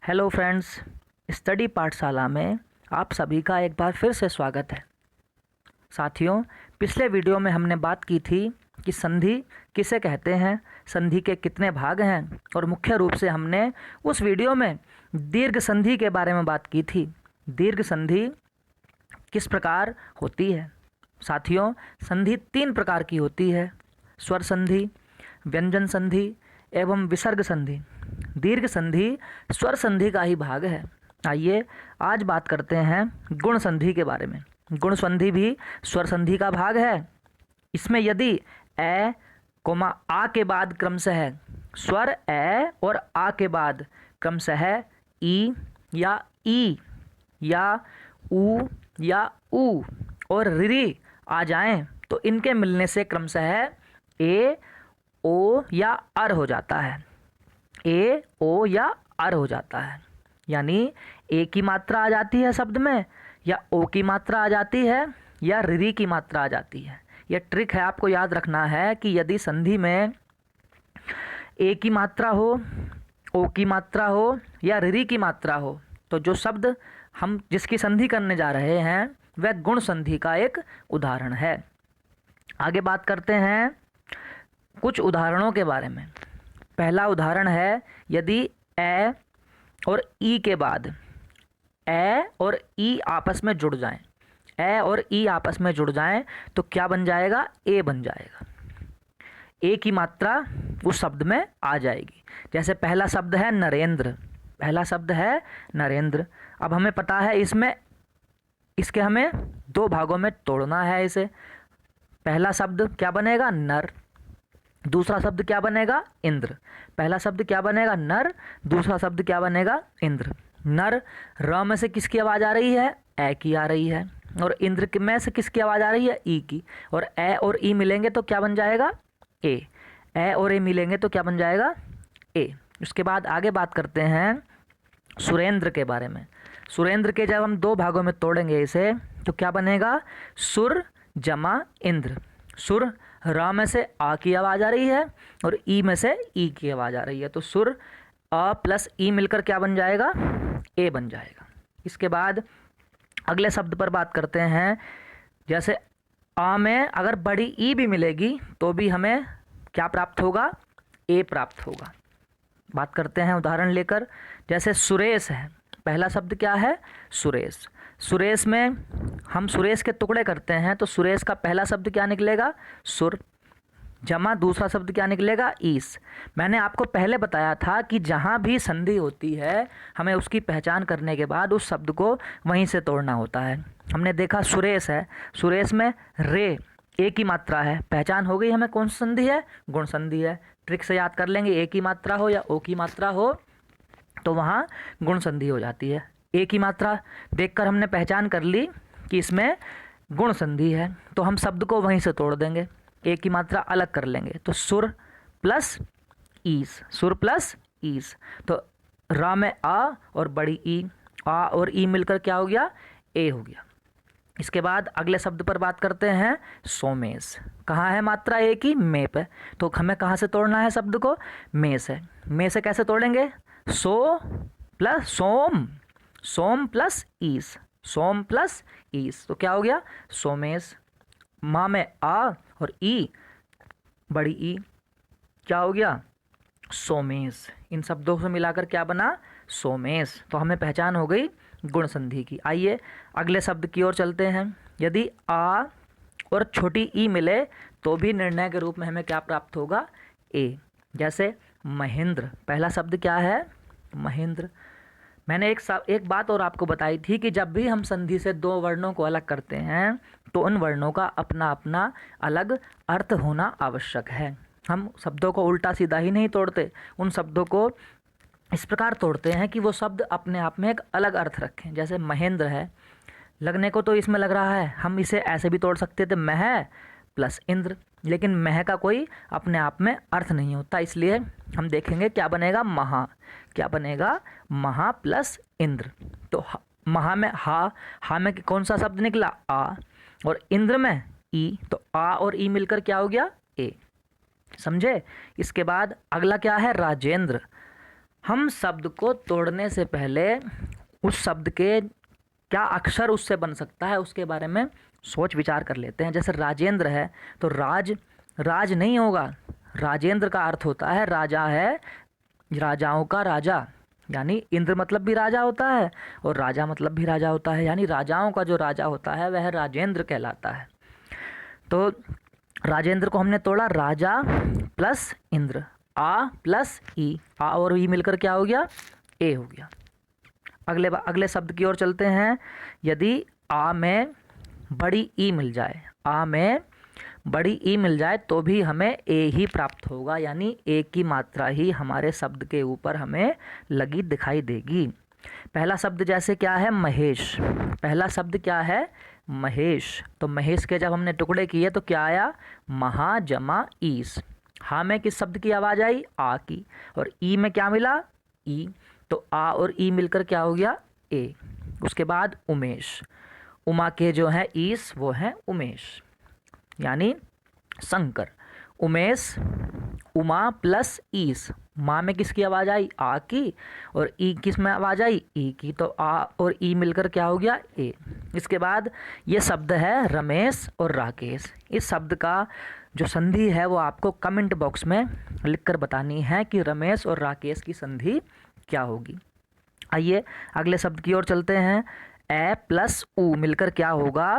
Hello friends, study पाठशाला में आप सभी का एक बार फिर से स्वागत है। साथियों, पिछले वीडियो में हमने बात की थी कि संधि किसे कहते हैं, संधि के कितने भाग हैं और मुख्य रूप से हमने उस वीडियो में दीर्घ संधि के बारे में बात की थी। दीर्घ संधि किस प्रकार होती है? साथियों, संधि 3 प्रकार की होती है: स्वर संधि, व्यंजन संधि एवं विसर्ग संधि। दीर्घ संधि स्वर संधि का ही भाग है। आइए आज बात करते हैं गुण संधि के बारे में। गुण संधि भी स्वर संधि का भाग है। इसमें यदि ए कोमा आ के बाद क्रमशः स्वर ए और आ के बाद क्रमशः ई या ई या ऊ या ऊ और री आ जाएं तो इनके मिलने से क्रमशः ए ओ या अर हो जाता है। ए ओ या अर हो जाता है, यानी ए की मात्रा आ जाती है शब्द में, या ओ की मात्रा आ जाती है, या री की मात्रा आ जाती है। यह ट्रिक है, आपको याद रखना है कि यदि संधि में ए की मात्रा हो, ओ की मात्रा हो या री की मात्रा हो तो जो शब्द हम जिसकी संधि करने जा रहे हैं वह गुण संधि का एक उदाहरण है। आगे बात करते हैं कुछ उदाहरणों के बारे में। पहला उदाहरण है, यदि ए और ई के बाद ए और ई आपस में जुड़ जाएं, ए और ई आपस में जुड़ जाएं तो क्या बन जाएगा? ए बन जाएगा। ए की मात्रा उस शब्द में आ जाएगी। जैसे पहला शब्द है नरेंद्र, पहला शब्द है नरेंद्र। अब हमें पता है इसके हमें 2 भागों में तोड़ना है इसे। पहला शब्द क्या बनेगा? नर। दूसरा शब्द क्या बनेगा? इंद्र। पहला शब्द क्या बनेगा? नर। दूसरा शब्द क्या बनेगा? इंद्र। नर र में से किसकी आवाज़ आ रही है? ए की आ रही है। और इंद्र में से किसकी आवाज़ आ रही है? ई की। और ए और ई मिलेंगे तो क्या बन जाएगा? ए। ए और ए मिलेंगे तो क्या बन जाएगा? ए। उसके बाद आगे बात करते हैं सुरेंद्र के बारे में। सुरेंद्र के जब हम 2 भागों में तोड़ेंगे इसे तो क्या बनेगा? सुर जमा इंद्र। सुर र में से आ की आवाज़ आ रही है और ई में से ई की आवाज़ आ रही है, तो सुर अ प्लस ई मिलकर क्या बन जाएगा? ए बन जाएगा। इसके बाद अगले शब्द पर बात करते हैं। जैसे आ में अगर बड़ी ई भी मिलेगी तो भी हमें क्या प्राप्त होगा? ए प्राप्त होगा। बात करते हैं उदाहरण लेकर। जैसे सुरेश है, पहला शब्द क्या है? सुरेश। सुरेश में हम सुरेश के टुकड़े करते हैं तो सुरेश का पहला शब्द क्या निकलेगा? सुर जमा दूसरा शब्द क्या निकलेगा? ईस। मैंने आपको पहले बताया था कि जहाँ भी संधि होती है हमें उसकी पहचान करने के बाद उस शब्द को वहीं से तोड़ना होता है। हमने देखा सुरेश है, सुरेश में रे ए की मात्रा है, पहचान हो गई हमें कौन सी संधि है? गुण संधि है। ट्रिक से याद कर लेंगे, ए की मात्रा हो या ओ की मात्रा हो तो वहाँ गुण संधि हो जाती है। ए की मात्रा देखकर हमने पहचान कर ली कि इसमें गुण संधि है तो हम शब्द को वहीं से तोड़ देंगे, ए की मात्रा अलग कर लेंगे। तो सुर प्लस ईस, सुर प्लस ईस। तो रा में आ और बड़ी ई, आ और ई मिलकर क्या हो गया? ए हो गया। इसके बाद अगले शब्द पर बात करते हैं सोमेश। कहाँ है मात्रा ए की? में पे। तो हमें कहाँ से तोड़ना है शब्द को? में से। में से कैसे तोड़ेंगे? सो प्लस सोम, सोम प्लस ईस, सोम प्लस ईस। तो क्या हो गया? सोमेश। माँ में आ और ई बड़ी ई, क्या हो गया? सोमेश। इन शब्दों से मिलाकर क्या बना? सोमेश। तो हमें पहचान हो गई गुण संधि की। आइए अगले शब्द की ओर चलते हैं। यदि आ और छोटी ई मिले तो भी निर्णय के रूप में हमें क्या प्राप्त होगा? ए। जैसे महेंद्र, पहला शब्द क्या है? महेंद्र। मैंने एक बात और आपको बताई थी कि जब भी हम संधि से 2 वर्णों को अलग करते हैं तो उन वर्णों का अपना अपना अलग अर्थ होना आवश्यक है। हम शब्दों को उल्टा सीधा ही नहीं तोड़ते, उन शब्दों को इस प्रकार तोड़ते हैं कि वो शब्द अपने आप में एक अलग अर्थ रखें। जैसे महेंद्र है, लगने को तो इसमें लग रहा है हम इसे ऐसे भी तोड़ सकते थे, मह प्लस इंद्र, लेकिन मह का कोई अपने आप में अर्थ नहीं होता, इसलिए हम देखेंगे क्या बनेगा? महा। क्या बनेगा? महा प्लस इंद्र। तो महा में हा में कौन सा शब्द निकला? आ। और इंद्र में ई, तो आ और ई मिलकर क्या हो गया? ए। समझे? इसके बाद अगला क्या है? राजेंद्र। हम शब्द को तोड़ने से पहले उस शब्द के क्या अक्षर उससे बन सकता है उसके बारे में सोच विचार कर लेते हैं। जैसे राजेंद्र है तो राज राज नहीं होगा, राजेंद्र का अर्थ होता है राजा है, राजाओं का राजा, यानी इंद्र मतलब भी राजा होता है और राजा मतलब भी राजा होता है, यानी राजाओं का जो राजा होता है वह राजेंद्र कहलाता है। तो राजेंद्र को हमने तोड़ा, राजा प्लस इंद्र, आ प्लस ई, आ और ई मिलकर क्या हो गया, ए हो गया। अगले शब्द की ओर चलते हैं। यदि आ में बड़ी ई मिल जाए, आ में बड़ी ई मिल जाए तो भी हमें ए ही प्राप्त होगा, यानी ए की मात्रा ही हमारे शब्द के ऊपर हमें लगी दिखाई देगी। पहला शब्द जैसे क्या है, महेश। पहला शब्द क्या है, महेश। तो महेश के जब हमने टुकड़े किए तो क्या आया, महा जमा ईस। हा में किस शब्द की आवाज़ आई, आ की, और ई में क्या मिला, ई। तो आ और ई मिलकर क्या हो गया, ए। उसके बाद उमेश, उमा के जो है ईस वो है उमेश, यानी शंकर। उमेश, उमा प्लस ईस, माँ में किसकी आवाज़ आई, आ की, और ई किस में आवाज़ आई, ई की। तो आ और ई मिलकर क्या हो गया, ए। इसके बाद ये शब्द है रमेश और राकेश। इस शब्द का जो संधि है वो आपको कमेंट बॉक्स में लिखकर बतानी है कि रमेश और राकेश की संधि क्या होगी। आइए अगले शब्द की ओर चलते हैं। ए प्लस ऊ मिलकर क्या होगा,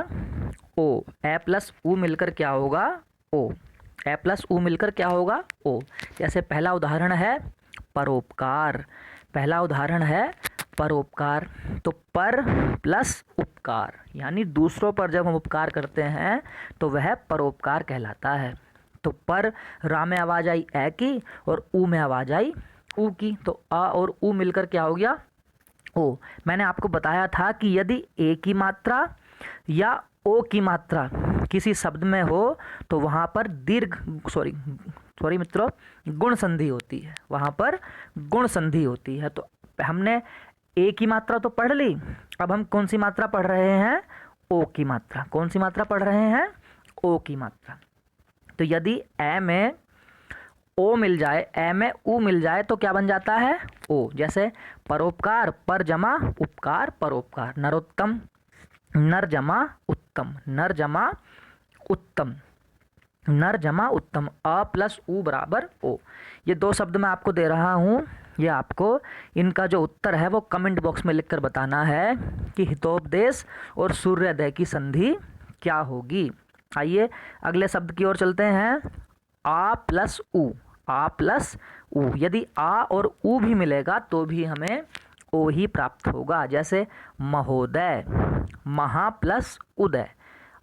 ओ। ए प्लस ऊ मिलकर क्या होगा, ओ। ए प्लस ऊ मिलकर क्या होगा, ओ। जैसे पहला उदाहरण है परोपकार, पहला उदाहरण है परोपकार। तो पर प्लस उपकार, यानी दूसरों पर जब हम उपकार करते हैं तो वह परोपकार कहलाता है। तो पर रा में आवाज़ आई ए की और ऊ में आवाज़ आई ऊ की, तो आ और ऊ मिलकर क्या हो गया, ओ। मैंने आपको बताया था कि यदि ए की मात्रा या ओ की मात्रा किसी शब्द में हो तो वहाँ पर सॉरी मित्रों, गुण संधि होती है, वहाँ पर गुण संधि होती है। तो हमने ए की मात्रा तो पढ़ ली, अब हम कौन सी मात्रा पढ़ रहे हैं, ओ की मात्रा। कौन सी मात्रा पढ़ रहे हैं, ओ की मात्रा। तो यदि ए में ओ मिल जाए, ए में ऊ मिल जाए तो क्या बन जाता है, ओ। जैसे परोपकार, पर जमा उपकार, परोपकार। नरोत्तम, नर जमा उत्तम, नर जमा उत्तम, नर जमा उत्तम। अ प्लस ऊ बराबर ओ। ये दो शब्द मैं आपको दे रहा हूँ, ये आपको इनका जो उत्तर है वो कमेंट बॉक्स में लिखकर बताना है कि हितोपदेश और सूर्योदय की संधि क्या होगी। आइए अगले शब्द की ओर चलते हैं। आ प्लस ऊ, आ प्लस ऊ। यदि आ और ऊ भी मिलेगा तो भी हमें ओ ही प्राप्त होगा। जैसे महोदय, महा प्लस उदय,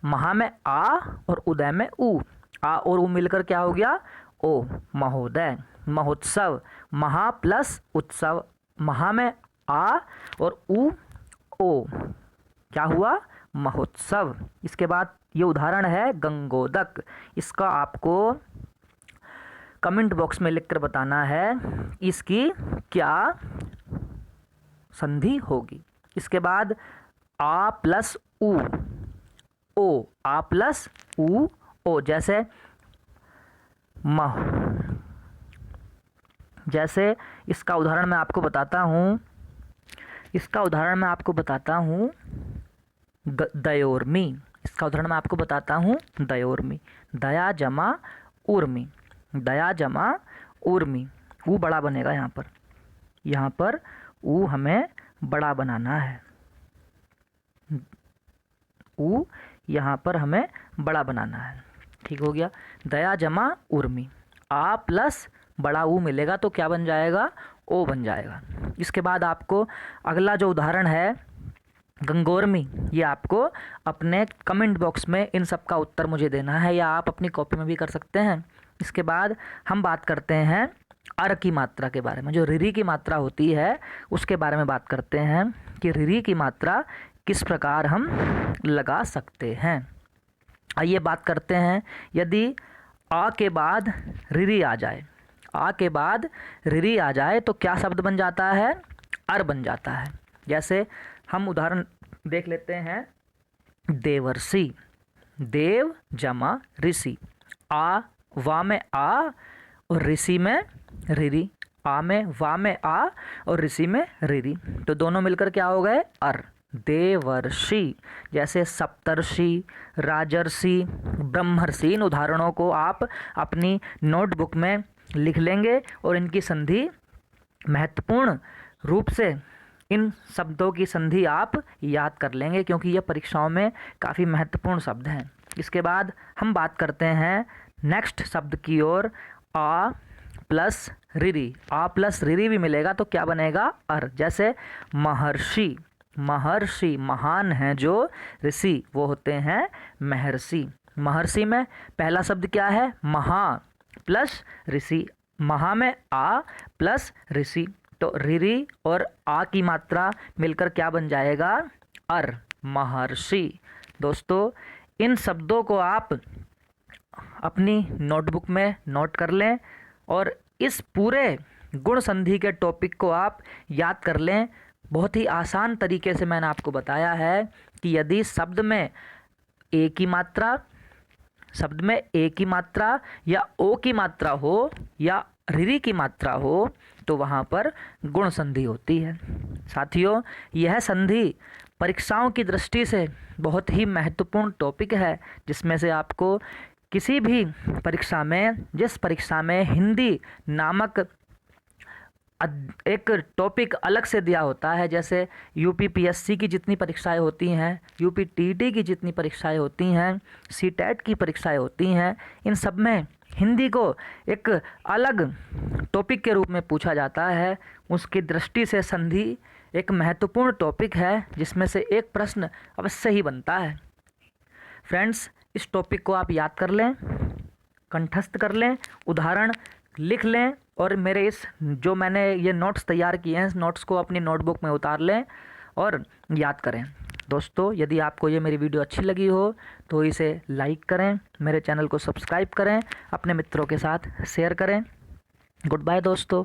महा में आ और उदय में ऊ, आ और ऊ मिलकर क्या हो गया, ओ, महोदय। महोत्सव, महा प्लस उत्सव, महा में आ और ऊ ओ, क्या हुआ, महोत्सव। इसके बाद ये उदाहरण है गंगोदक। इसका आपको कमेंट बॉक्स में लिखकर बताना है इसकी क्या संधि होगी। इसके बाद आ प्लस ऊ, ओ, आ प्लस ऊ ओ। जैसे इसका उदाहरण मैं आपको बताता हूँ, दयोर्मी। इसका उदाहरण मैं आपको बताता हूँ, दयोर्मी। दया जमा उर्मी, दया जमा उर्मी। ऊ बड़ा बनेगा यहाँ पर ऊ हमें बड़ा बनाना है, ऊ यहाँ पर हमें बड़ा बनाना है। ठीक हो गया, दया जमा उर्मी। आ प्लस बड़ा ऊ मिलेगा तो क्या बन जाएगा, ओ बन जाएगा। इसके बाद आपको अगला जो उदाहरण है गंगोर्मी, ये आपको अपने कमेंट बॉक्स में इन सब का उत्तर मुझे देना है, या आप अपनी कॉपी में भी कर सकते हैं। इसके बाद हम बात करते हैं अर की मात्रा के बारे में। जो रिरी की मात्रा होती है उसके बारे में बात करते हैं कि रिरी की मात्रा किस प्रकार हम लगा सकते हैं। आइए बात करते हैं, यदि आ के बाद रिरी आ जाए, आ के बाद रिरी आ जाए तो क्या शब्द बन जाता है, अर बन जाता है। जैसे हम उदाहरण देख लेते हैं, देवर्षि, देव जमा ऋषि। आ वा में आ और ऋषि में रिरी, आ में वा में आ और ऋषि में ऋरी, तो दोनों मिलकर क्या हो गए अर। देवर्षि, जैसे सप्तर्षि, राजर्षि, ब्रह्मर्षि, इन उदाहरणों को आप अपनी नोटबुक में लिख लेंगे और इनकी संधि महत्वपूर्ण रूप से इन शब्दों की संधि आप याद कर लेंगे, क्योंकि ये परीक्षाओं में काफ़ी महत्वपूर्ण शब्द हैं। इसके बाद हम बात करते हैं नेक्स्ट शब्द की ओर, आ प्लस रिरी। आ प्लस रिरी भी मिलेगा तो क्या बनेगा अर। जैसे महर्षि, महर्षि महान हैं जो, ऋषि वो होते हैं महर्षि। महर्षि में पहला शब्द क्या है महा प्लस ऋषि, महा में आ प्लस ऋषि, तो रिरी और आ की मात्रा मिलकर क्या बन जाएगा अर, महर्षि। दोस्तों इन शब्दों को आप अपनी नोटबुक में नोट कर लें और इस पूरे गुण संधि के टॉपिक को आप याद कर लें। बहुत ही आसान तरीके से मैंने आपको बताया है कि यदि शब्द में ए की मात्रा, शब्द में ए की मात्रा या ओ की मात्रा हो या ऋरी की मात्रा हो तो वहाँ पर गुण संधि होती है। साथियों यह संधि परीक्षाओं की दृष्टि से बहुत ही महत्वपूर्ण टॉपिक है, जिसमें से आपको किसी भी परीक्षा में, जिस परीक्षा में हिंदी नामक एक टॉपिक अलग से दिया होता है, जैसे यूपीपीएससी की जितनी परीक्षाएं होती हैं, यूपीटीटी की जितनी परीक्षाएं होती हैं, सीटेट की परीक्षाएं होती हैं, इन सब में हिंदी को एक अलग टॉपिक के रूप में पूछा जाता है। उसकी दृष्टि से संधि एक महत्वपूर्ण टॉपिक है, जिसमें से एक प्रश्न अवश्य ही बनता है। फ्रेंड्स इस टॉपिक को आप याद कर लें, कंठस्थ कर लें, उदाहरण लिख लें और मेरे इस जो मैंने ये नोट्स तैयार किए हैं, इस नोट्स को अपनी नोटबुक में उतार लें और याद करें। दोस्तों यदि आपको ये मेरी वीडियो अच्छी लगी हो तो इसे लाइक करें, मेरे चैनल को सब्सक्राइब करें, अपने मित्रों के साथ शेयर करें। गुड बाय दोस्तों।